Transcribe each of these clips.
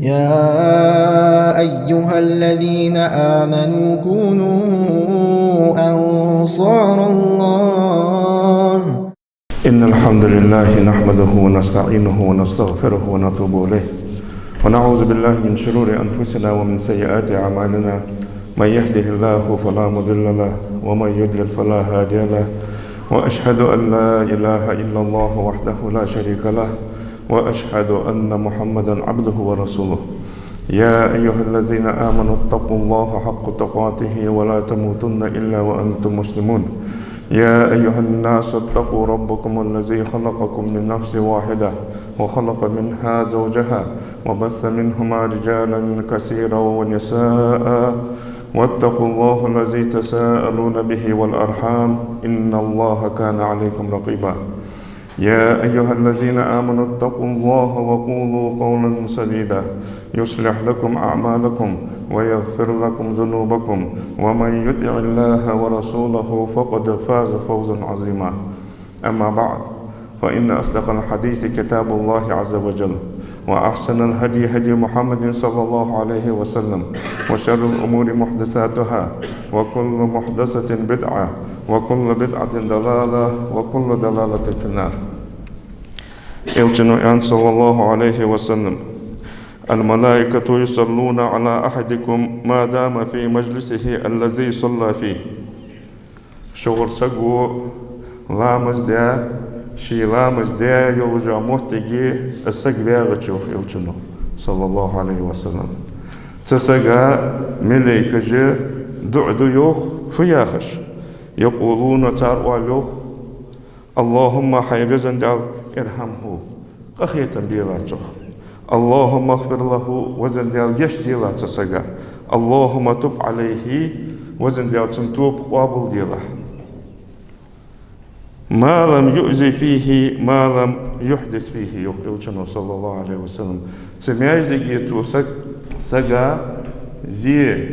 يا أيها الذين آمنوا كونوا أنصار الله. إن الحمد لله نحمده ونستعينه ونستغفره ونتوب إليه ونعوذ بالله من شرور أنفسنا ومن سيئات أعمالنا. من يهده الله فلا مضل له ومن يضلل فلا هادي له، وأشهد أن لا إله إلا الله وحده لا شريك له، وأشهد أن محمدا عبده ورسوله. يا أيها الذين آمنوا اتقوا الله حق تقاته ولا تموتن إلا وأنتم مسلمون. يا أيها الناس اتقوا ربكم الذي خلقكم من نفس واحدة وخلق منها زوجها وبث منهما رجالا كثيرا ونساء، واتقوا الله الذي تساءلون به والأرحام إن الله كان عليكم رقيبا. يا أيها الذين آمنوا اتقوا الله وقولوا قولا سديدا يصلح لكم أعمالكم ويغفر لكم ذنوبكم، ومن يطع الله ورسوله فقد فاز فوزا عظيما. أما بعد، فإن أصدق الحديث كتاب الله عز وجل، وأحسن الهدي هدي محمد صلى الله عليه وسلم، وشر الأمور محدثاتها، وكل محدثة بدعة، وكل بدعة ضلالة، وكل ضلالة في النار. Elçinin sallallahu aleyhi ve sellem: الملائكة يصلون على أحدكم ما دام في مجلسه الذي صلى فيه. شغل سقو لامز ده شي لامز ده يلجا محتاجي السقبيغتشو إلچنو صلى الله عليه وسلم. تسقى ملائكة دعدو يوخ فياخش يقولون تاروا يوخ اللهم حيبزن دال ارحمه قخيتا بيلاتو، اللهم اغفر له وزن ديال جش ديلا تسقى، اللهم تب عليه وزن ديال تنتوب قابل ديلا، ما لم يؤذي فيه ما لم يحدث فيه يقول صلى الله عليه وسلم. تميزي تو سقى زي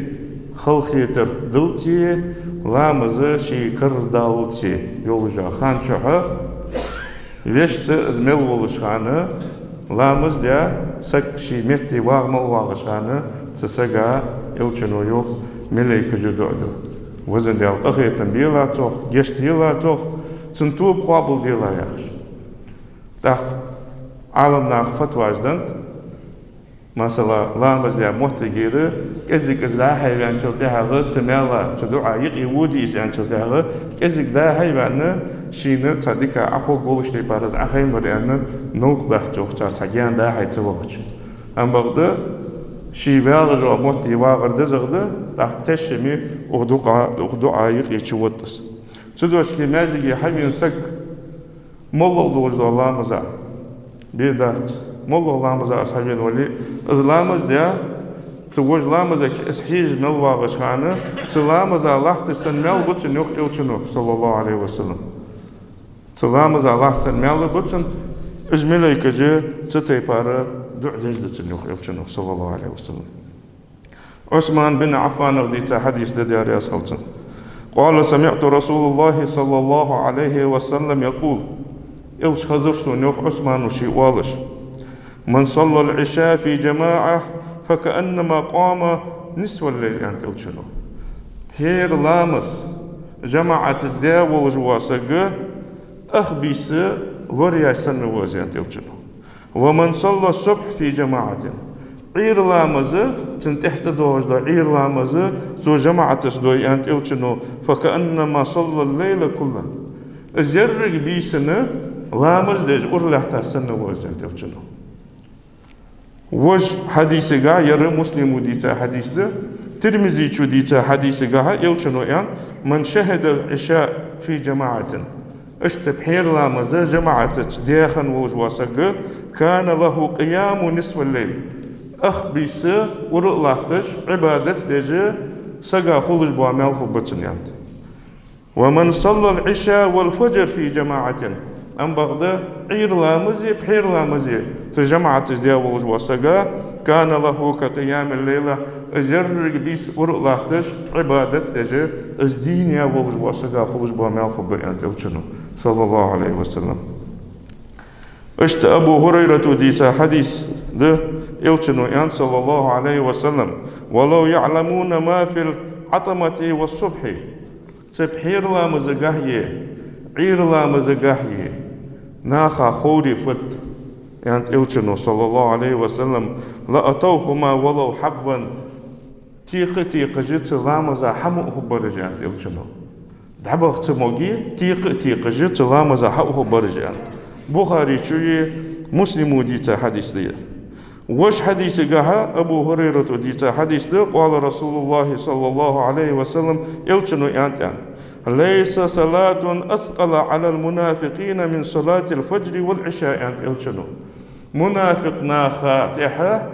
خلخيتر دلتي لامزه شي كردالتي يولجا خانشوها ويشت ازمل ولشخانه لامز ديا سك شي متي واغمل واغشخانه تسقى يلچنو يوخ ملائكة جدودو وزن ديال اخيتن بيلا توخ جيش ديلا توخ تنتوب قابل ديلا يخش تحت عالمنا فتواجدنت مثلا لامز ديا محتجيري كزيك ازدا حيوان شلتها تمالا تدعى يقودي ازان شلتها كزيك دا حيوان شينه تصدق اخو بولش دي بارز اخي مريان نوك بحجوخ تار تاجيان دا حي تبوخ ام بغدا شي باغجو موتي واغر دزغدا تحتشمي اخدوقا يقيتشوتس تدوش كي ماجي حيوان سك مولو دوج لامزا بيدات مولو لامزا اصحابين ولي لامز ديا تزوج لامزا كاسحيج ملواغش خانه تلامزا الله تسنمل بوتن يوخ إلچنو صلى الله عليه وسلم. تلامزا الله تسنمل بوتن اجمليك جي تتيبارا دعجج لتن يوخ إلچنو صلى الله عليه وسلم. عثمان بن عفان رديتا حديث لدياري أسخلتن قال سمعت رسول الله صلى الله عليه وسلم يقول إلش خزرسون يوخ عثمان وشي والش: من صلى العشاء في جماعة فكأنما قام نصف الليل. يعني إلچنو هير لامس جماعة تزديا والجواسق أخبيس لوريا سنوز. يعني إلچنو ومن صلى الصبح في جماعة عير لامز تنتحت دوج دا عير لامز زو جماعة تسدو. يعني إلچنو فكأنما صلى الليل كله الزرق بيسنه لامز ديج أرلحتا سنوز. يعني إلچنو وش حديثة يرى مسلم ديتا حديث ده ترمزي شو ديتا حديثة يلشنو يعني من شهد العشاء في جماعة اشتبحير لامزة جماعة دياخن وجواسق كان له قيام نصف الليل أخبيس ورقلاتش عبادة ديجي سقا خلج بعمل خبتن. يعني ومن صلى العشاء والفجر في جماعة أم بغدا عير لامزي بحير لامزي تجمعت دياولج وسقا كان له كقيام الليلة أجر بيس ورقلاتش عبادة تجي الدين ياولج وسقا خلج بعمل خبتن صلى الله عليه وسلم. اشت أبو هريرة ديتا حديث ده إلتنو أن صلى الله عليه وسلم ولو يعلمون ما في العتمة والصبح تبحير لا مزقاهية عير لا مزقاهية ناخا خوري فت يعني إلتنو صلى الله عليه وسلم لأتوهما ولو حبا تيق جيت لا مزا حمو برجانت إلتنو دعبخ تموجي تيق جيت لا مزا حمو برجانت بخاري شوية مسلم ديتا حديث ليه وش حديث قاها أبو هريرة ديتا حديث ليه قال رسول الله صلى الله عليه وسلم إلتنو يانتان ليس صلاة أثقل على المنافقين من صلاة الفجر والعشاء يانت إلتنو منافق ناخاتحة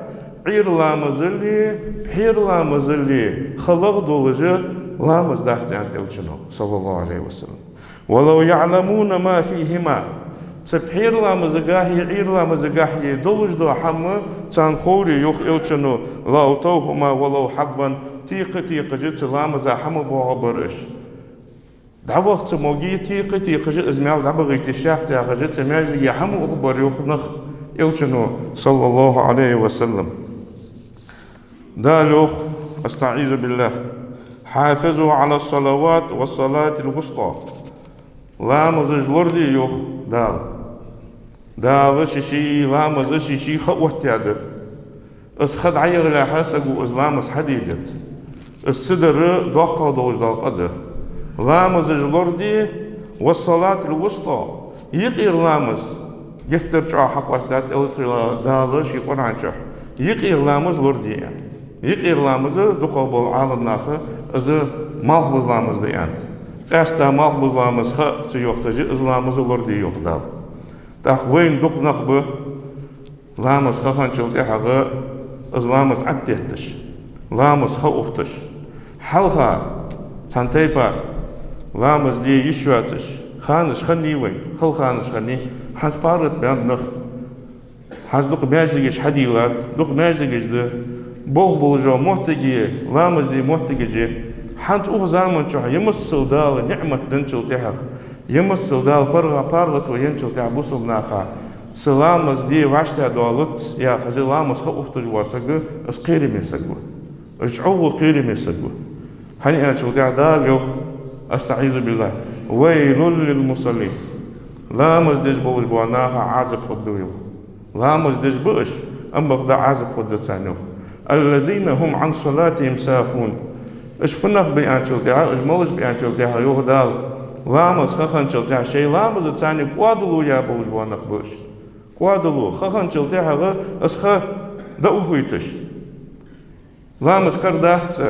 عير لا مزلي بحير لا مزلي خلق دولجة لا مزدحت يانت إلتنو صلى الله عليه وسلم ولو يعلمون ما فيهما تبحير لا مزقاهي عير لا مزقاهي دولج دو حمى تان خوري يوخ إلتنو لا أوتوهما ولو حبا تيق جيت لا مزا حمى بوغا برش دعوة موجي تيق جيت إزمال دعوة غيتشاح تيغ جيت ماجي حمى أخبر يوخ نخ إلتنو صلى الله عليه وسلم دالوخ أستعيذ بالله حافظوا على الصلوات والصلاة الوسطى لا مزج لردي يوخ دال شيشي لا مزج شيشي خوت ياده خد عير لا حاسق وإسلامس حديدت الصدر دوقة دوج دوقة لا مزج لردي والصلاة الوسطى يقير لامس يختر شو حق واسدات إلتر دالش يقون عنشح يقير لامس لردي يعني يقير لامس دوقة بالعالم ناخه إذا مالخ بزلامس دي أنت قاستا مالخ بزلامس خا سيوختجي إسلامس لردي يوخدال تاخ وين دوق نخبه لامس خان شلتي حاجة إسلامس عتيتش لامس خوفتش حلقة سانتي بار لامس دي يشواتش خانش خني وين خل خانش خني حس بارت بيان نخ حس دوق ماجدش حديلات دوق ماجدش ده بوغ بولجو محتجي لامس دي محتجي حنت أوه زامن شو يمسل دال نعمة دنشل تحق يمسل دال بارغة وينشل تحق بوسم ناخا سلامس دي واشتا دولت يا خجل لامس خو أختج واسقو اس قيري ميسقو اشعو قيري ميسقو هني انشل تحق دال يوخ استعيذ بالله ويل للمصلين لامس ديش بولج بواناخا عازب خدو يوخ لامس ديش بوش أما خدا عازب خدو تانيوخ الذين هم عن صلاتهم ساهون اش فنخ بيان شلتها اش مولش بيان شلتها يوه دال لامس خخن شلتها شيء لامس تاني قوادلو يا بولج بوانخ بوش قوادلو خخن شلتها غا اسخا دأوهيتش لامس كرداحت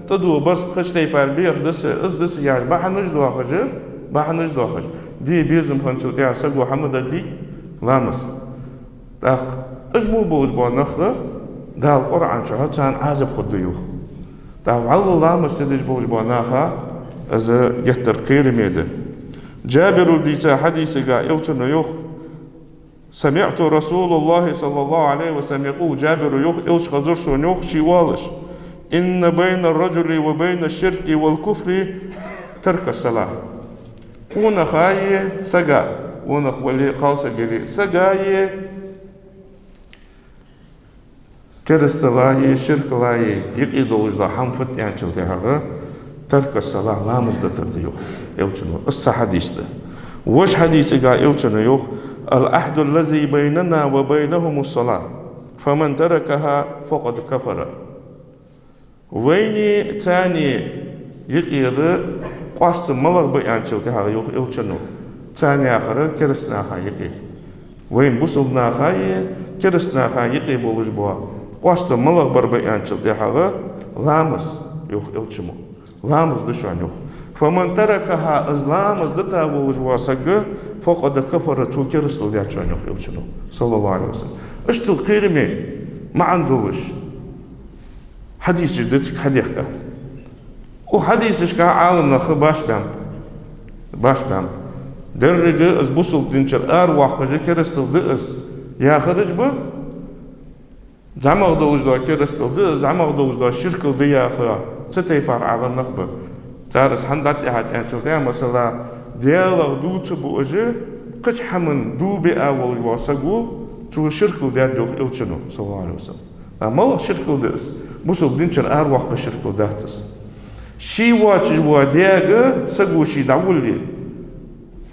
تدو بس خشتي بار بيخ دس ياش بحنج دوخج دي بيزم خن شلتها سقو حمد دي لامس تاق اش مو بولج بوانخ دال قرآن شو هتان عازب خدو يوه تاو الله مسجدش بوج بوناخا از يتر قير ميده جابر ديتا حديث قائلتن يوخ سمعت رسول الله صلى الله عليه وسلم يقول جابر يوخ إلش خزرسون يوخ شوالش إن بين الرجل وبين الشرك والكفر ترك الصلاة كون خاية سقا ونخ ولي قاصة قلي سقاية كرست لاي شرك لاي يقي دوجدا حنفت يعني شلتها ترك الصلاة لا مزدتر ديوخ إلتنو حديث ده وش حديث قال إلتنو يوخ العهد الذي بيننا وبينهم الصلاة فمن تركها فقد كفر ويني تاني يقير قاست ملغ بيان شلتها يوخ إلتنو تاني آخر كرسنا خا يقي وين بوصلنا خاي كرسنا خا يقي بولج بوا قاست ملغ بربيان شلتها لامس يوخ إلتشمو لامز دشان يوخ فمن تركها لامز دتا بولج واسق فقد كفر توكر رسول ياتشان يوخ إلتشنو صلى الله عليه وسلم اشتل قيرمي ما عندوش حديث جدتك حديثك وحديثك عالم نخ باش بام درجة از بوصل دينشر أرواح جا كرستل دئس يا خرج به زعما دوج دا كرستل دئس زعما دوج دا شركل دي يا خا ستي بار عالم نخبه تارس حندات احد انشلتها مثلا ديالغ دوت بوجه قش حمن دوبي أول واسقو تو شركل داد دوخ إلشنو صلى الله عليه وسلم ما شركل دس بوسو دينشر أروح شركل داتس شي واتش وادياغ سقو شي دعولي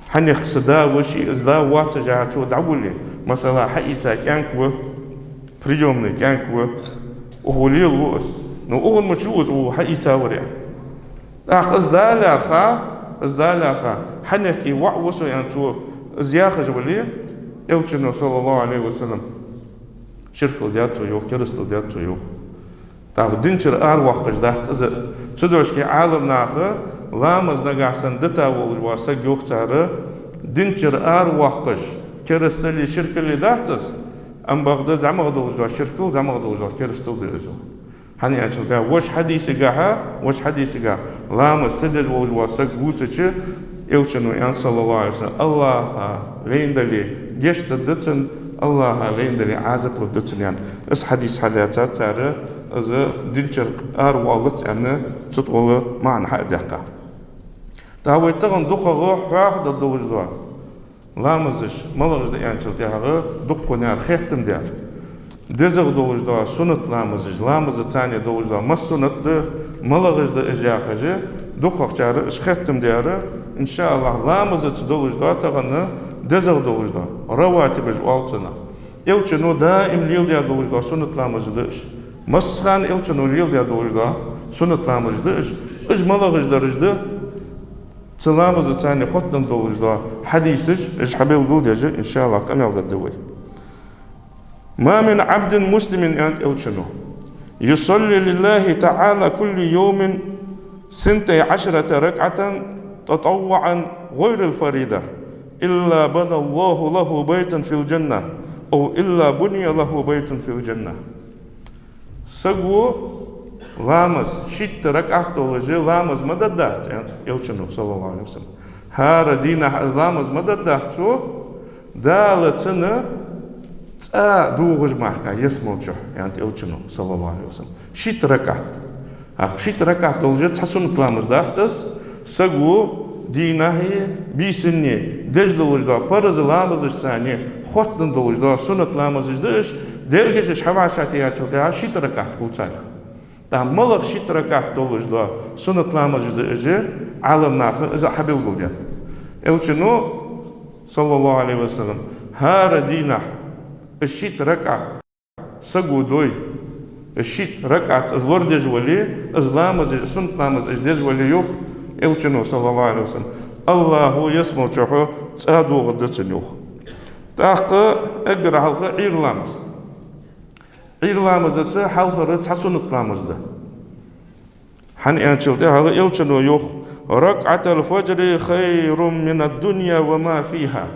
حنيخ صدا وشي إزدا واتش عاتو دعولي مثلا حقيتا كانكو بريومني كانكو وهولي الوس نو أغن مشوز وحقيتا وريا إزدا لارخا حنيخي وعوسو يانتو إزياخج ولي إلشنو صلى الله عليه وسلم شركل دياتو يوخ كرستل دياتو يوخ طاب دينشر أروح قجدات إذا تدوش كي عالم ناخه لامز نجاحسن دتا والجواسة جوخ تاره دينشر أروح قج كرستلي شركل داتس أم بغداد زعما غدوجوا شركل زعما غدوجوا كرستل ديجو هني أجل ده وش حديث جاها لامز سدج والجواسة جوتشي إلشنو يان صلى الله عليه وسلم الله ليندلي جيش تدتن الله ليندلي عازب لدتن يعني إس حديث حديثات تاره إذا دينشر والت أنا تطول معنى حدقة تهوي تغن دقة روح واحد الدوجدوا لامزش ملغج يعني تلتها دقة نار خيتم دار دزغ دوجدوا سنة لامز تاني دوجدوا ما سنة ملغج إجاخج دقة جار إش خيتم دار إن شاء الله لامز دوجدوا تغن دزغ دوجدوا رواتب جوالتنا يلشنو دائم ليل ديا دوجدوا سنة لامز دش مسخان إلشنو ليل ديا دوجدا سنة لامز دش إج ملغج درجدا تلامز تاني خدم دوجدا حديثج إج حبيل قول ديجا إن شاء الله كمل الدوي ما من عبد مسلم أنت إلشنو يصلي لله تعالى كل يوم 12 ركعة تطوعا غير الفريضة إلا بنى الله له بيتا في الجنة أو إلا بني له بيت في الجنة سقو لامز شت ركعت ولجي لامز مددات يلشنو صلى الله عليه وسلم هار دينا لامز مددات شو دالتنا تا دوغج معك يسمو جو يعني يلشنو صلى الله عليه وسلم شت ركعت ولجي تحسن لامز داتس سقو دينا هي بيسني دجل وجدا فرز لامز الثاني خطن دوجدا سنة لامز دش درجة حواشاتي هاتشلتها شت ركعت كوتسالخ تا ملغ شت ركعت دوجدا سنة لامز دش عالم ناخر إذا حبيل قلديان إلشنو صلى الله عليه وسلم هار دينا الشت ركعت سقو دوي الشت ركعت الوردج ولي إزلامز سنة لامز إجدج ولي يوخ إلشنو صلى الله عليه وسلم الله يسمو تشوحو تادو غدتن يوخ تاق اقرا حلقه عير لامز تا حلقه تحسن لامز ده حن انشلت هذا إلشنو يوخ ركعة الفجر خير من الدنيا وما فيها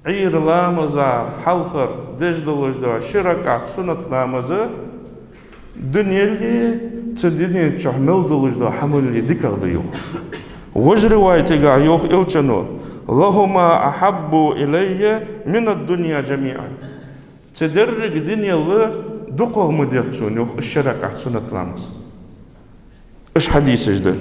عير لامز حلقه دجدلجدا شركعت سنة لامز دنيا اللي تدني تحمل دلجدا حمل اللي ذكر ديوخ وجه روايتي يوخ إلشنو لهما أحب إلي من الدنيا جميعا تدرج دنيا الله دقه مديتشون يوخ الشركة سنة لامس إيش حديث ده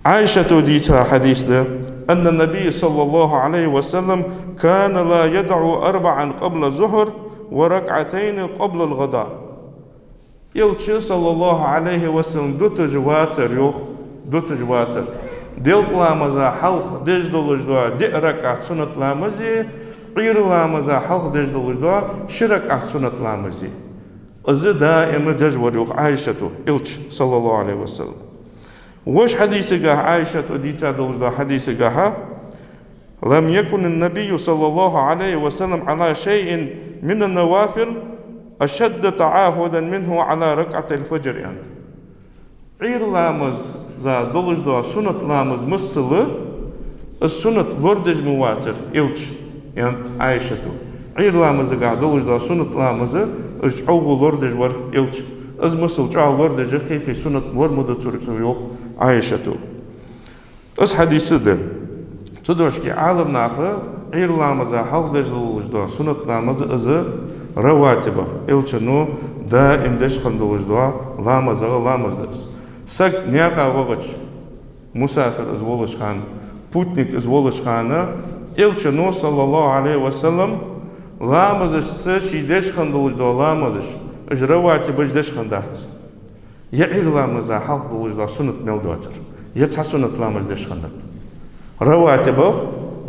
عائشة ديتها حديث ده أن النبي صلى الله عليه وسلم كان لا يدعو 4 قبل الظهر وركعتين قبل الغداء يلشي صلى الله عليه وسلم دوت جواتر يوخ دوت جواتر ديل لامزا حلق دجدولجدوا دي ركعت سنة لامزي عير لامزا حلق دجدولجدوا شركعت سنة لامزي أزي دائما دجور يوخ عائشة إلش صلى الله عليه وسلم وش حديثة عائشة ديتا دولجدوا حديثة لم يكن النبي صلى الله عليه وسلم على شيء من النوافل أشد تعاهدا منه على ركعة الفجر يعني عير لامز زا دولجدوا سنة لامز مصلة السنة وردج مواتر إلش يعني عائشة عير لامز قاعد دولجدوا سنة لامز ارجعوه وردج ور إلش از مصل جعل وردج كيف سنة ورمدة تركسو يوخ عائشة اس حديث ده تدوش كي عالم ناخر عير لامز حق دولجدوا سنة لامز از رواتبه إلشنو دائم دشخن دولجدوا لامز دس سك نياقا وغج مسافر از ولش خان путник из Волошхана elçi sallallahu aleyhi ve sellem lamızıştı şideş kandılıcda lamızış ıjravati bıjdeş kandat ya irlamıza halk dılıcda sunut melduatır ya ta sunut lamızdeş kandat ravati bu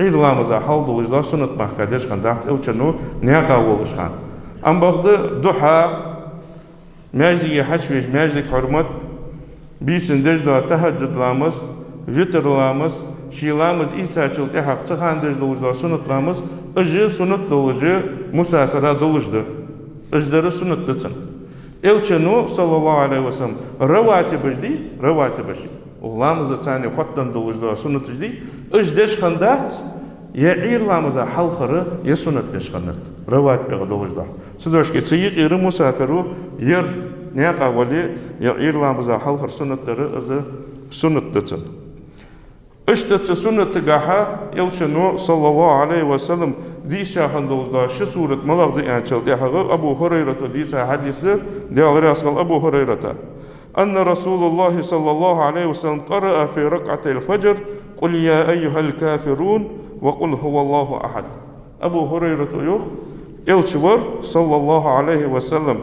irlamıza halk dılıcda sunut mahkadeş kandat elçi ne kavuluşkan ambaqdı duha mecliye haçveş meclik hürmet bisindejda tahajjudlamız vitrlamız şilamız ihtiyaçlı tehak çıkandız dolujda sunutlamız ıjı sunut dolucu musafira dolujdu ıjları sunutdutun elçinu sallallahu aleyhi ve sellem ravati bajdi uğlamızı sani xottan dolujda sunutujdi ıjdeş kandat ya irlamıza halkırı ya sunut deşkanat ravati bega dolujda sıdoşki çıyık iri musafiru yer ne qavali ya irlamıza halkır sunutları ızı sunutdutun İşte sünneti gaha elçinu sallallahu aleyhi ve sellem dişa handolda şu suret malagdı ençel dihağı Abu Hureyre'te dişa hadisde diğer asgal Abu Hureyre'te أن رسول الله صلى الله عليه وسلم قرأ في ركعتي الفجر قل يا أيها الكافرون وقل هو الله أحد أبو هريرة يوخ elçivar sallallahu aleyhi ve sellem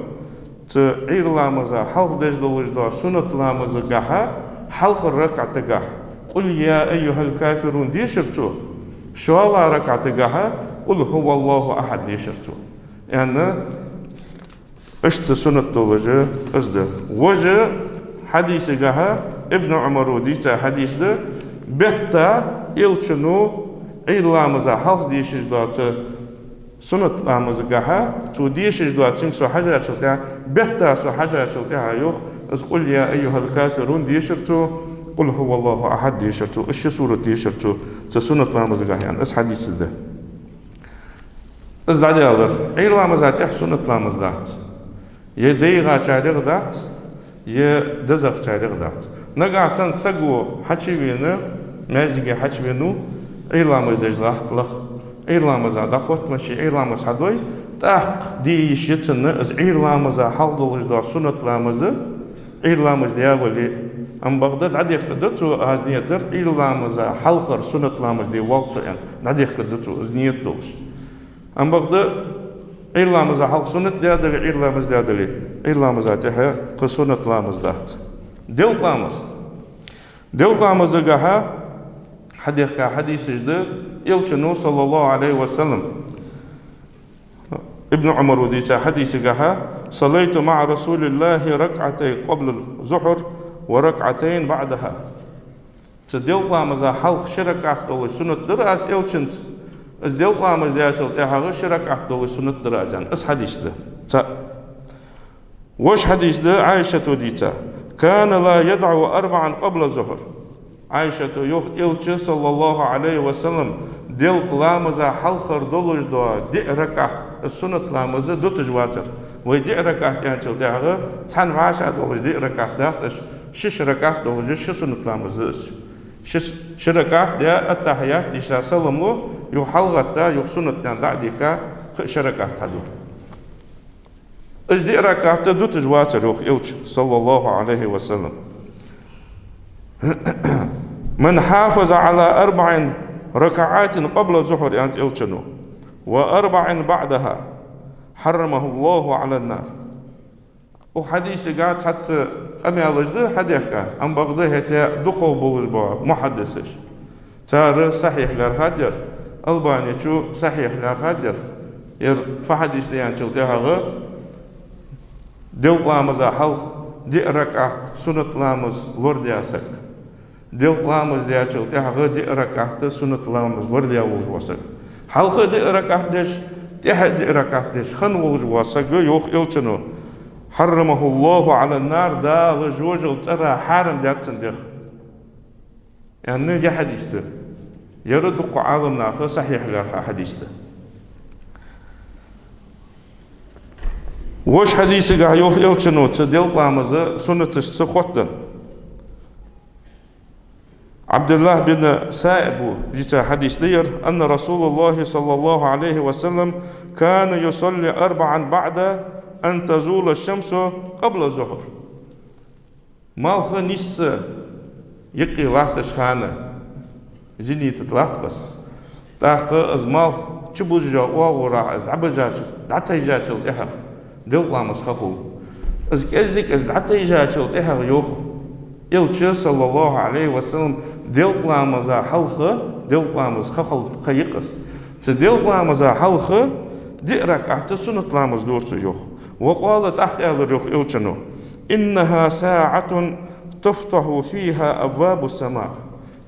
t'irlamıza halk dejdolujda sünnetlamızı gaha halk rak'atı gaha قل يا أيها الكافرون ديشرتو شو الله ركعتها قل هو الله أحد ديشرتو يعني اشت سنة دولجة ازده وجه حديث جها ابن عمر وديتا حديث ده بيتا يلشنو عيلامزا حلق ديشج دوات سنة لامز جها تو ديشج دوات سو حاجة شلتها بيتا سو حاجة شلتها يوخ از قل يا أيها الكافرون ديشرتو قل هو الله أحد ديشرتو إيش سورة ديشرتو تسنة لامز جاهيان إس حديث ده إس دعدي أدر عير لامز هاتح سنة لامز دات يديغا چاريغ دات يدزغ چاريغ دات نقع سن سقو حچي بينا ماجيغي حچ بينو عير لامز دجلاح تلخ عير لامز هادا قوت ماشي عير لامز هادوي تاق ديش يتن إس عير لامز حال دولج دا سنة لامز عير لامز ديابولي أم بغداد عديك قدرتو هزنية در إيرلامزا حلقر سنة لامز دي والسو يعني عديك قدرتو هزنية دوش أم بغداد إيرلامزا حلق سنة ديادلي إيرلامز ديادلي إيرلامزا تحيا قسنة لامز دات ديل لامز جاها حديث حديث جدا يلشنو صلى الله عليه وسلم ابن عمر وديتا حديث جاها صليت مع رسول الله ركعتي قبل الظهر وركعتين بعدها تدل لامزا حلق شركات دول سنة دراز إلشنت إز دل لامز دياشل تيحاغ شركات دول سنة درازان إس حديث ده وش حديث ده عائشة ديتا كان لا يدعو أربعا قبل الظهر عائشة يوخ إلش صلى الله عليه وسلم دل لامزا حلقر دولج دوا دي ركعت السنة لامزا دوتج واتر ويدي ركعت يانشل تيحاغ تحن عاشا دولج دي ركعت داتش شش ركعت دولج شش سنة لامزش شش ركعت دي التحيات دي سلم له يحلغت دا يخ سنة دعديكا شركعت هدو اجدي ركعت دو تجواتر يخ إلش صلى الله عليه وسلم من حافظ على 4 ركعات قبل الظهر يعني إلشنو و4 بعدها حرمه الله على النار وحديث قاعد حتى أمي على حديثك أم بغده هتا دقو بولج با محدثش تار صحيح للخدر الباني شو صحيح للخدر ير فحديث ليان تلتها دل لامز حلق دي ركعت سنة لامز لورد ياسك دل لامز دي تلتها دي ركعت سنة لامز لورد ياولج واسك حلق دي ركعت ديش تحت دي ركعت ديش خن ولج واسك يوخ إلشنو حرمه الله على النار دا لجوجل ترى حارم داتن ديخ يعني نجي حديث ده يردق عالمنا خو صحيح لها حديث ده وش حديث قاع يوخ إلشنو تدل لامزة سنة السخوتن عبد الله بن سائب جيتا حديث لير أن رسول الله صلى الله عليه وسلم كان يصلي 4 بعد أن تزول الشمس قبل الظهر مالخ نيس يقي لاحتش خانة زيني تطلعت بس تاقة أزمال تبوجا وورا أزعبجات دعتيجات التحق دل لامس خفو از كزك از دعتيجات التحق يوخ إلتش صلى الله عليه وسلم دل لامس حلقة دل لامس خفل خيقس تدل لامس حلقة دي ركعت سنة لامس دورت يوخ وقال تحت أهل يوخ إلتشنو إنها ساعة تفتح فيها أبواب السماء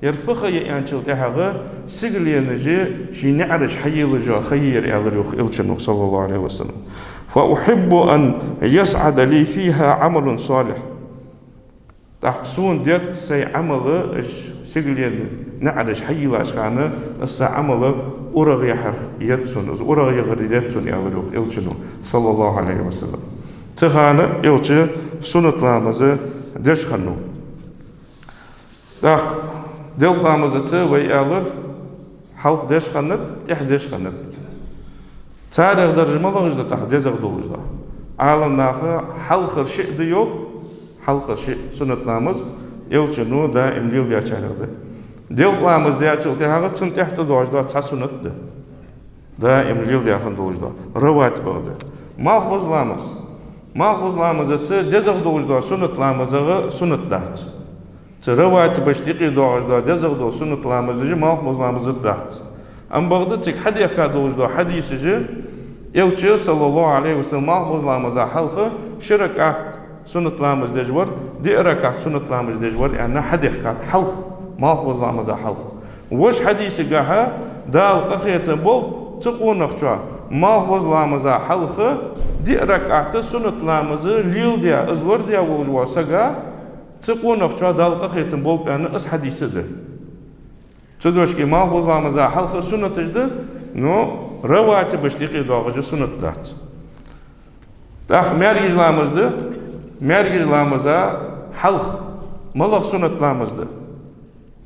يرفخ يانشل تحقه سجل نجي شي نعرش حيل جا خير أهل يوخ إلتشنو صلى الله عليه وسلم فأحب أن يسعد لي فيها عمل صالح تحسون ديت سي عمل سجل نعرش حيل أشكانه السا عمل أورغ يحر يتسون أورغ يغر يتسون أهل يوخ إلتشنو صلى الله عليه وسلم تخانة يلتشي سنة لامزة دش خنو داق دل لامزة ويالر حلق دش خنت تح دش خنت تاريخ درجة ملغجة تح دزغ دولجة عالم ناخا حلق شيء ديوخ حلق شيء سنة لامز يلتشي نو دا امليل ديا تاريخ ده دل لامز ديا تشلتي هاغت سن تحت دوجة تا سنة ده دا امليل ديا خن دولجة روات بغده مالخبز لامز مالخبز لامزة دزغ دولجة سنة لامزة سنة دات تروات بشتيقي دوجة دزغ دو سنة لامزة مالخبز لامزة دات أم بغده تك حديث كادولجة حديث جي يلتشي صلى الله عليه وسلم مالخبز لامزة حلقة شركات سنة لامز دجور دي ركعت سنة لامز دجور يعني حديث كات حلق مالخبز لامزة حلق وش حديث جاها دال قخية بول تقون نخشوا مالخبز لامزة حلقة دي ركعت سنة لامزة ليل ديا ازور ديا ولجوا سجا تقون نخشوا دال قخية بول يعني اس حديث ده تدوش كي مالخبز لامزة حلقة سنة تجده نو روات بشتيقي دوغج سنة دات تاخ مريج لامز ده مريج لامزة حلق ملغ سنة لامز ده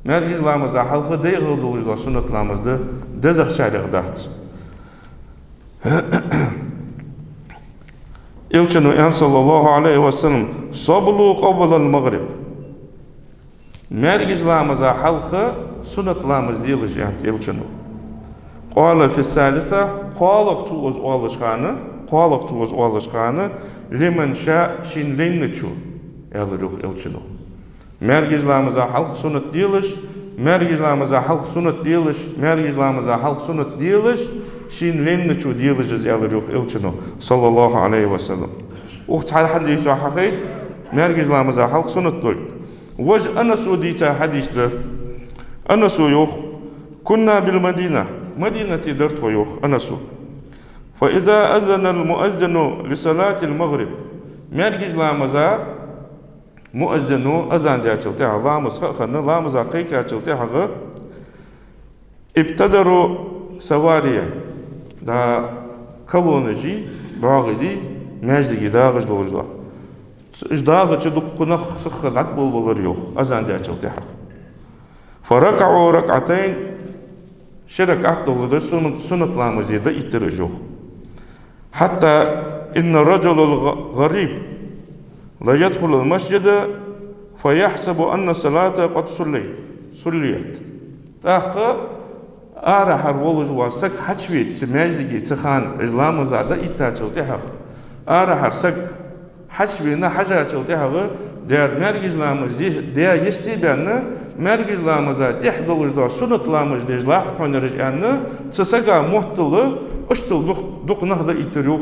مريج لامزة حلق دي غدوج سنة لامز ده دزخ شارع دات إلتشنو إن صلى الله عليه وسلم صبلوا قبل المغرب مريج لامزة حلق سنة لامز ديلج يعني إلتشنو قال في الثالثة قالق توز أولشخانة قالق توز أولشخانة لمن شاء شين لينتشو يالروح إلتشنو مريج لامزة حلق سنة ديلج مريج لامزة حلق سنة ديلج مريج لامزة حلق سنة ديلج شين لينتشو ديلج يالروح إلتشنو صلى الله عليه وسلم وقت حديث حقيت مريج لامزة حلق سنة دولك وج أنسو ديتا حديث له أنسو يوخ كنا بالمدينة مدينة درت ويوخ أنسو فإذا أذن المؤذن لصلاة المغرب مرجج لامزا مؤذنو أذان دي أشلتها لامز خخنا لامزا قيك أشلتها ابتدروا سواريا دا كلونجي باغدي مجدي داغج دوجلا داغج دقنا خخ العقبل بلريوخ أذان دي أشلتها فركعوا ركعتين شركات دولة سنة لامزي دا يترجوه حتى إن الرجل الغريب لا يدخل المسجد فيحسب أن الصلاة قد صليت تاقى آرحر ولجوا سك حشويت سماجدي تخان إسلام زادا إتاچل تحق آرحر سك حشوينا حاجة تحق دير مرجز لامزي دير يستي بأن مرجز لامزا تحدلج دا سنة لامز ديج لاحت قنرج أن تسقى محتل اشتل دق نهضة إتروخ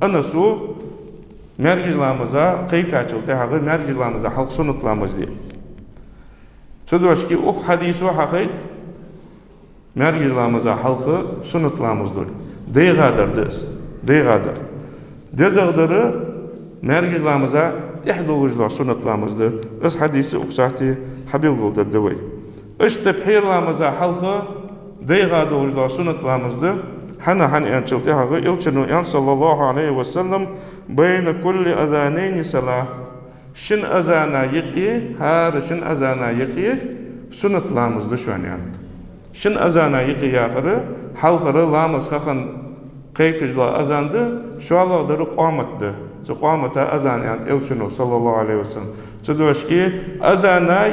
أنسو مرجز لامزا قيكاچل تحق مرجز لامزا حلق سنة لامز دي تدوشكي أخ حديثو حقيت مرجز لامزا حلق سنة لامز دول دي غادر دس دي غادر دزغدر مرجز لامزا تحدلج دا سنة لامز دي اس حديث أقساعتي حبيب قلت الدوي اش تبحير لامزا حلق دي غادر دا سنة لامز دي حنا أنشلتها إلتشنو إن صلى الله عليه وسلم بين كل أذانين صلاة شن أذانا يقي هار شن أذانا يقي سنة لامز دشوان يعني شن أذانا يقي آخر حلقر لامز خخن قيكج لا أذان ده شو الله در قامت ده قامت أذان يعني إلتشنو صلى الله عليه وسلم تدوشكي أذانا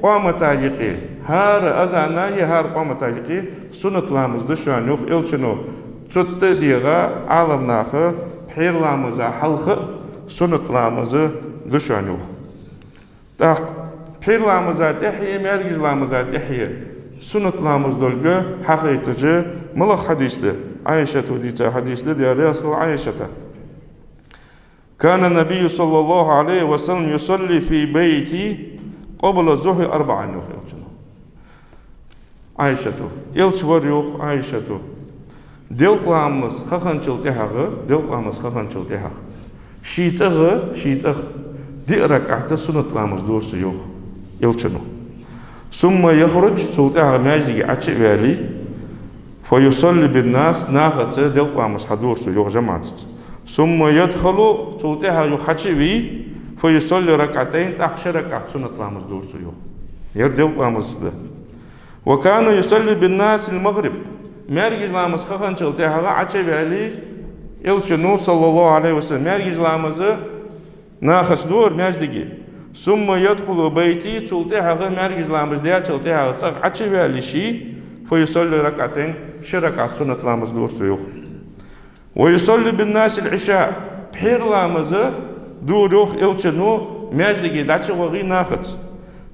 قامتاجقي هار أزانا هار قامتاجقي سنة لامز دشان يوخ إلشنو تت ديغا عالم ناخ حير لامز حلخ سنة لامز دشان يوخ تاق حير لامز تحيي مرجز لامز تحيي سنة لامز دولغا حقيقة ملخ حديث له عائشة ديتا حديث له دي رسول عائشة كان النبي صلى الله عليه وسلم يصلي في بيتي قبل الظهر 4 يوخ عائشة يلشور يوخ عائشة دلقامس خخنچل تهغه دلقامس خخنچل تهغ شيتغ دي ركعت سنة لامس دورس يوخ يلشنو ثم يخرج سلطها ماجدي عشي بالي فيصلي بالناس ناخت دلقامس حدورس يوخ جماعت ثم يدخل سلطها يحشي بي فيصلي ركعتين تأخشى ركعت سنة لامس دورس يوخ يردلقامس ده وكان يصلي بالناس المغرب مرجز لامس خخن شلتها عشي بالي يلشنو صلى الله عليه وسلم مرجز لامس ناخس دور ماجدي ثم يدخل بيتي شلتها مرجز لامس ديا شلتها عشي بالي شي فيصلي ركعتين شركعت سنة لامس دورس يوخ ويصلي بالناس العشاء بحير لامس دور يوخ يلشنو ماجدي داتش وغي ناخت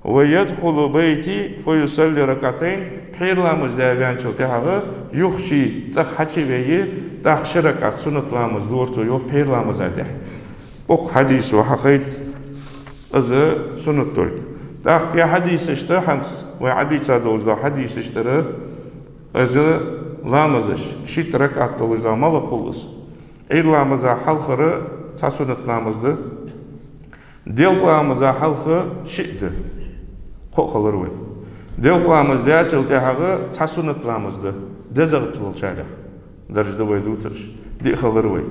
ويدخل بيتي فيصلي ركعتين بحير لامز دابيان شلتها يخشي تخشي بيه تخشي ركعت سنة لامز دورتو يوخ بحير لامز داتح اوك حديث وحقيت از سنة تول تاق يا حديث اشتر حنس وحديث هدوز دا حديث اشتر از لامزش شيت ركعت دولز دا مالك بولس اير لامز حلخر تا سنة لامز دا ديل لامز حلخر شئد قوقلر وي دلقامز ده چلتهاغه تسنت لامز ده دزغت تلچارخ درجه وي دوتش دي خلر وي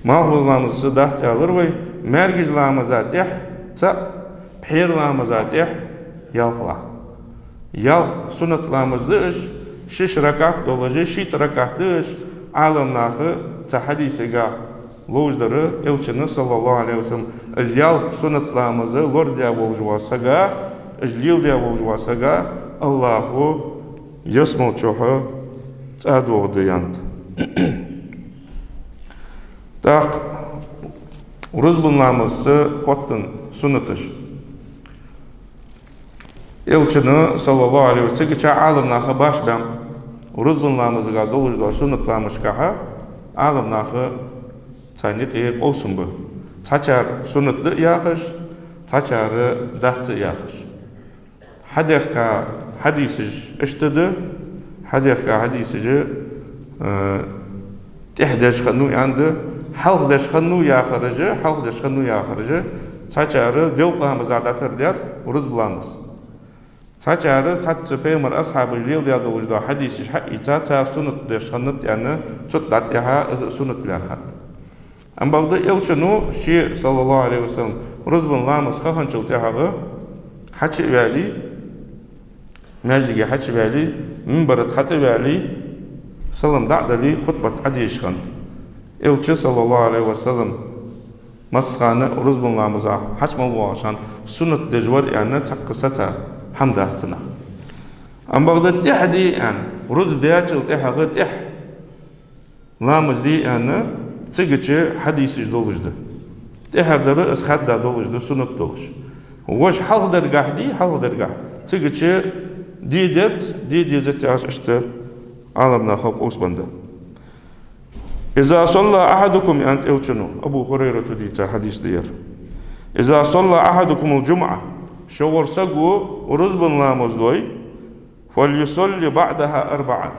محفوظ لامز ده تالر وي مرگز لامز ده ت بحير لامز ده يالخلا يالخ سنت لامز دهش شش ركعت دولجه شيت ركعت دهش عالم ناخ تحديثه لوجدر الچن صلى الله عليه وسلم از يالخ سنت لامز لور ديا بولجواسغا اجليل ديا بولجواسغا الله يسمع چوها تادو ديانت تاق رزبن لامز قطن سنتش الچن صلى الله عليه وسلم چا عالم ناخ باش بام رزبن لامزغا دولجدو سنت لامشكاها عالم ناخ تانيق قوسن بو تاچار سنت ياخش تاچار دات ياخش حديقا حديثج اشتد حديقا حديثج تحدش خنو عند حلق دش خنو ياخرج حلق دش خنو ياخرج تاچار دلقا مزاداتر ديات ورز بلامس تاچار تاچ پیغمبر اصحاب اليل ديات وجدا حديث حقي تا سنت دش خنت يعني تشت داتها سنت لارخات ام bagda elçinu şi sallallahu aleyhi ve sellem rızbın lamas xaxançıltıhağı haçı vəli məcligi haçı vəli minbarat hatı vəli sallam da'dali xutbat adiyişkan elçi sallallahu aleyhi ve sellem masxanı rızbın lamaza haçmal boğaşan sünnet dejvar yani çaqqısata hamdahtına am bagda tehdi yani rız diyachıltıhağı teh lamas di yani تيجي حديث دولجده تهردر اسخد دولجده سنت دولج وش حل درجه دي حل درجه تيجي دي زت اشت عالمنا خلق اسبنده اذا صلى احدكم انت الچنو ابو هريره دي حديث دير اذا صلى احدكم الجمعه شور سغو ورزبن لامز دوي فليصلي بعدها 4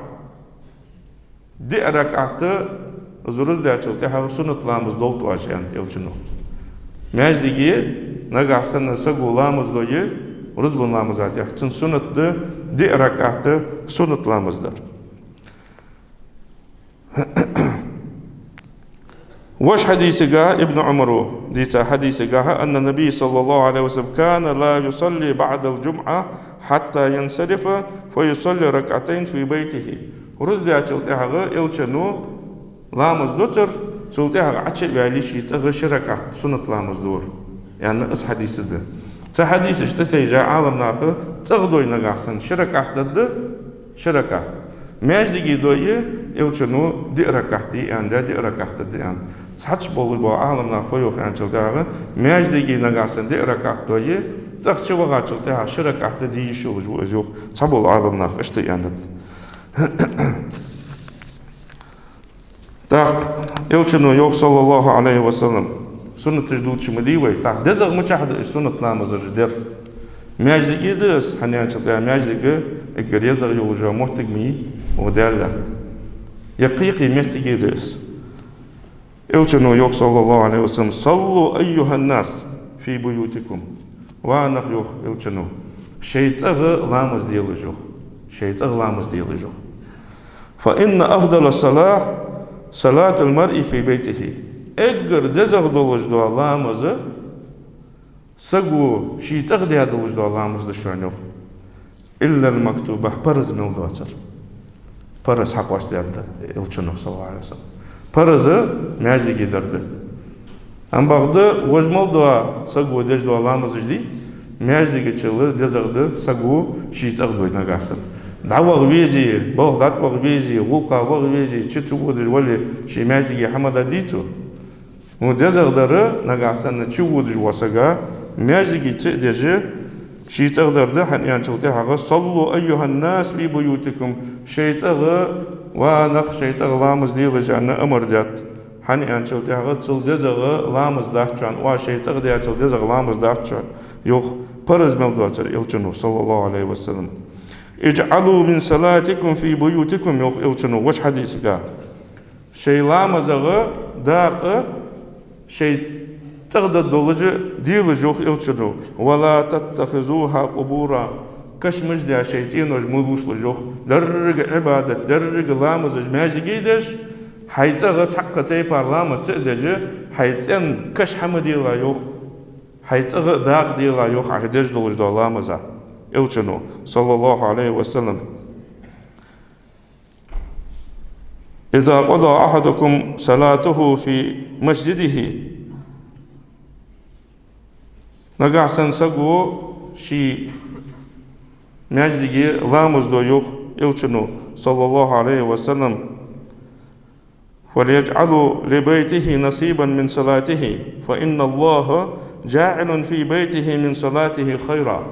دي ركعت زرد ده چلته سنت لامز دولت واشيان الچنو ماجدigi nagasan sagu lamız doyu rızbın lamız atyahtın sünnet de di rakatı sünnet lamızdır. وش حديثك ابن عمر ديتا حديثك أن النبي صلى الله عليه وسلم كان لا يصلي بعد الجمعة حتى ينصرف فيصلي ركعتين في بيته ورز ده چلته الچنو لامز دوتر سلطها عشي بالي شي تغشرك سنة لامز دور يعني اس حديث ده حديث اشتتيجا عالم ناخر تغدوي نغاسن شركات ضد شركات ماجدي دوي يلشنو دي ركعت دي ان دي ركعت دي ان صحش بول بو عالم ناخر يوخ انچل داغ ماجدي نغاسن دي ركعت دوي تخشي وغاچل تاع شركات دي شو جو صبول عالم ناخر اشتي ان تاق يلشنو يوخ صلى الله عليه وسلم سنة تجدود شمديوي تاق دزغ مچاحد سنة نامز جدر ماجدي دس حنيا چلتا ماجدي اگريزغ يولجا محتقمي ودالات يقيقي محتقي دس يلشنو يوخ صلى الله عليه وسلم صلوا أيها الناس في بيوتكم وانا يوخ يلشنو شيطغ لامز ديلجو شيطغ لامز ديلجو فإن أفضل الصلاة صلاة المرء في بيته اگر دزغ دولج دو لامز سگو شيطغ دي دولج دو لامز دشانيو إلا المكتوبة فرز من الدواتر فرز حق واسديات يلشنو صلى الله عليه وسلم فرز ماجي درد أم بعد وجمل دوا سگو دج دو لامز جدي ماجي چل دزغ دو سگو شيطغ دو نغاسن دعوة غويجي بغداد غويجي وقا غويجي تشتو دج ولي شي ماجي حمد ديتو ودزغ در نغاسن تشو دج وسغا ماجي تدج شيطغ در ده حنيان چلتي هغه صلوا ايها الناس في بيوتكم شيطغ ونخ شيطغ لامز ديل جان امر دات حنيان چلتي هغه چل دزغ لامز داچان وا شيطغ ديا چل دزغ لامز داچان يوخ فرز ملدواتر يلچنو صلى الله عليه وسلم اجعلوا من صلاتكم في بيوتكم يوخ يلچنو وش حديثك شي لامزغ داق شي تغدى الدولج ديل جوخ يلچنو ولا تتخذوها قبورا كشمج دي شيطين وجملوش لجوخ درج عبادة درج لامز ماجي جيدش حيتغ تحقتي بارلامز تقدج حيتن كش حمدي لا يوخ حيتغ داق دي لا يوخ عهدج دولج دو لامزا يلچنو صلى الله عليه وسلم إذا قضى أحدكم صلاته في مسجده نغاسن سگو شي ماجدي لامز دو يوخ يلچنو صلى الله عليه وسلم وليجعلوا لبيته نصيبا من صلاته فإن الله جاعل في بيته من صلاته خيرا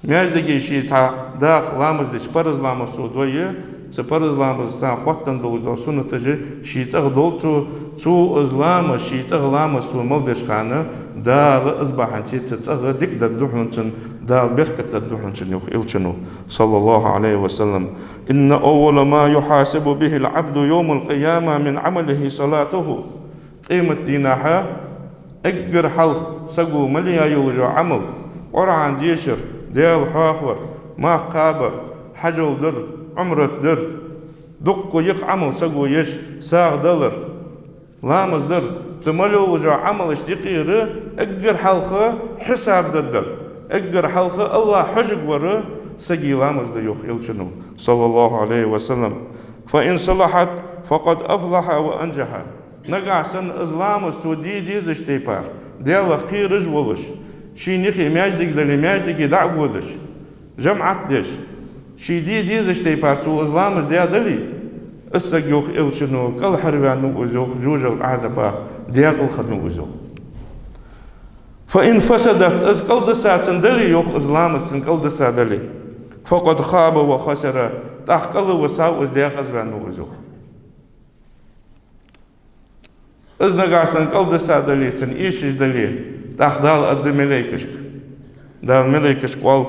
ماجدي شي تا داق لامز دش فرز لامز دويه سپرز لامز سان خوتن دولج دو سنتجي شيطغ دولتو تو ازلام شيطغ لامز تو ملدش خانه دال اصبحن شي تتغ ديك ددوحنچن دال بركت ددوحنچن يوخ يلچنو صلى الله عليه وسلم ان اول ما يحاسب به العبد يوم القيامه من عمله صلاته قيمه دينها اجر حلق سقو مليا يولجو عمل قرعان ديشر ديال حاخور ما قابر حجل در عمرت در دقو يق عمل سقو يش ساغ دلر لامز در تملو وجو عمل اشتقير اقر حلقه حساب در اقر حلقه الله حجق ور سقي لامز در يوخ يلچنو صلى الله عليه وسلم فإن صلحت فقد أفلح وأنجح نقعسن ازلامز تو دي زشتيبار ديال قيرج ولش شي نخي ماجدك دلي ماجدك دعوودش جمعت دش شي دي زشتيبار تو ازلامز ديا دلي اسق يوخ يلچنو قل حربان نوزوخ جوجل عزبا دياقل خد نوزوخ فإن فسدت از قل دساتن دلي يوخ ازلامز قل دسا دلي فقد خاب وخسر تحقل وساو از دياقز بان نوزوخ از نقاسن قل دسا دلي تن ايشش دلي تحدال اد مليكشك دال مليكشك وال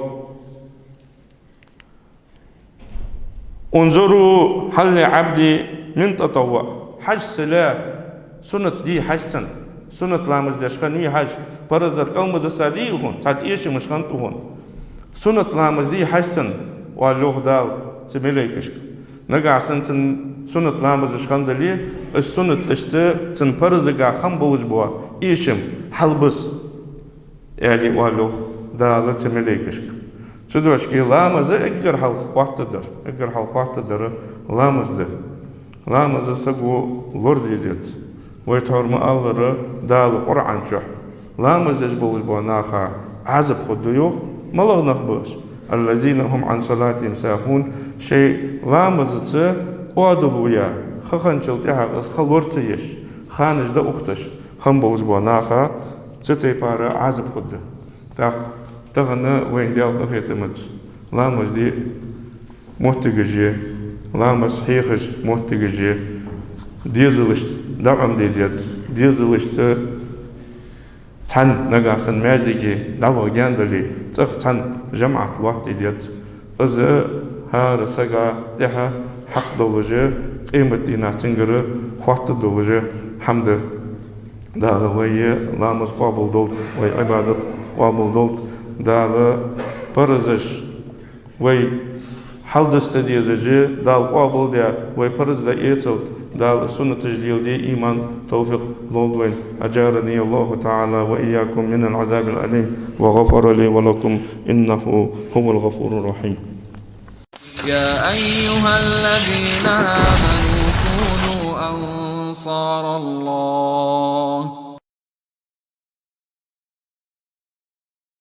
انظروا هل عبدي من تطوع حج سلا سنة دي حج سن سنة لامز دشخن وي حج فرزر قوم دسا دي هون تات ايش مشخن هون سنة لامز دي حج سن واللوخ دال سمليكشك نقع سن سنة لامز دشخن دلي السنة اشت سن فرزقا خم بولج بوا ايشم حلبس يعني واللوخ دال سمليكشك شدوشكي لامز اقر حلق وقتدر اقر حلق وقتدر لامز ده لامز سقو لورد يديت ويتهور مقالر دال قرعان شح لامز دج بولج بوناخا عزب خديو ملغ نخبش الذين هم عن صلاتهم ساهون شيء لامز قادلويا خخن شلتها اس خلورتيش خانج دا اختش خم بولج بوناخا تتي بارا عزب خد تغنى وين ديال قفيتمت لامز دي محتجي لامز حيخش محتجي ديزلش دعم ديزلش تن نجاسن ماجيجي دعوة جاندلي تن جماعة الوقت ديت از هار سجا تها حق دولجة قيمة دينا تنجر وقت دولجة حمد داغ وي لامز قابل دولت وي عبادة قابل دولت داغ برزش وي حلدست ديزجي دال قابل ديا وي برز دا ايتلت دال سنة تجليل دي إيمان توفيق لولدوين أجارني الله تعالى وإياكم من العذاب الأليم وغفر لي ولكم إنه هو الغفور الرحيم. يا أيها الذين آمنوا كونوا أنصار الله